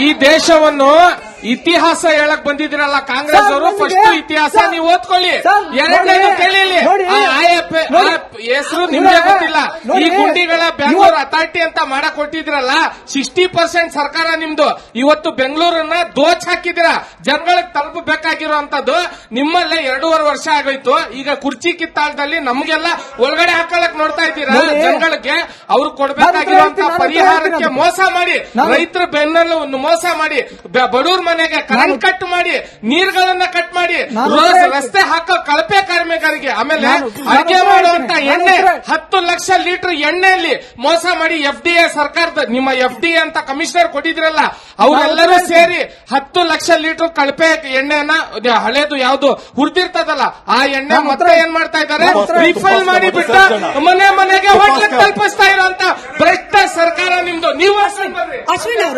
ಈ ದೇಶವನ್ನು ಇತಿಹಾಸ ಹೇಳಕ್ ಬಂದಿದ್ದೀರಲ್ಲ ಕಾಂಗ್ರೆಸ್ ಅವರು. ಫಸ್ಟ್ ಇತಿಹಾಸ ನೀವು ಓದ್ಕೊಳ್ಳಿ. ಎರಡನೇದು ಕೇಳಿ, ಹೆಸರು ನಿಮ್ಗೆ ಗೊತ್ತಿಲ್ಲ. ಈ ಗುಂಡಿಗಳ ಬೆಂಗಳೂರು ಅಥಾರಿಟಿ ಅಂತ ಮಾಡಕ್ ಕೊಟ್ಟಿದ್ರಲ್ಲ, 60% ಸರ್ಕಾರ ನಿಮ್ದು. ಇವತ್ತು ಬೆಂಗಳೂರನ್ನ ದೋಚ್ ಹಾಕಿದಿರ. ಜನಗಳಿಗೆ ತಲುಪಬೇಕಾಗಿರುವಂತದ್ದು ನಿಮ್ಮಲ್ಲೇ 2.5 ವರ್ಷ ಆಗೋಯ್ತು. ಈಗ ಕುರ್ಚಿ ಕಿತ್ತಾಳದಲ್ಲಿ ನಮ್ಗೆಲ್ಲ ಒಳಗಡೆ ಹಾಕಳಕ್ ನೋಡ್ತಾ ಇದ್ದೀರಾ. ಜನಗಳಿಗೆ ಅವ್ರು ಕೊಡ್ಬೇಕಾಗಿರುವಂತ ಪರಿಹಾರಕ್ಕೆ ಮೋಸ ಮಾಡಿ, ರೈತರ ಬೆನ್ನಲ್ಲೂ ಒಂದು ಮೋಸ ಮಾಡಿ, ಬಡವ್ರ ಮನೆಗೆ ಕರೆಂಟ್ ಕಟ್ ಮಾಡಿ, ನೀರುಗಳನ್ನ ಕಟ್ ಮಾಡಿ, ರಸ್ತೆ ಹಾಕೋ ಕಳಪೆ ಕಾರ್ಮಿಕರಿಗೆ, ಆಮೇಲೆ ಅಡುಗೆ ಮಾಡುವಂತ ಎಣ್ಣೆ 10 ಲಕ್ಷ ಲೀಟರ್ ಎಣ್ಣೆಯಲ್ಲಿ ಮೋಸ ಮಾಡಿ FDA ಸರ್ಕಾರದ ನಿಮ್ಮ FDA ಅಂತ ಕಮಿಷನರ್ ಕೊಟ್ಟಿದ್ರಲ್ಲ, ಅವರೆಲ್ಲರೂ ಸೇರಿ 10 ಲಕ್ಷ ಲೀಟರ್ ಕಳಪೆ ಎಣ್ಣೆನ ಹಳೇದು ಯಾವ್ದು ಹುರಿದಿರ್ತದಲ್ಲ ಆ ಎಣ್ಣೆ ಮತ್ತೆ ಏನ್ ಮಾಡ್ತಾ ಇದ್ದಾರೆ, ರಿಫೈಲ್ ಮಾಡಿ ಬಿಟ್ಟು ಮನೆಗೆ ಹೋಟ್ಲಿಗೆ ತಲುಪಿಸ್ತಾ ಇರುವಂತ ಭ್ರಷ್ಟ ಸರ್ಕಾರ ನಿಮ್ದು. ನೀವು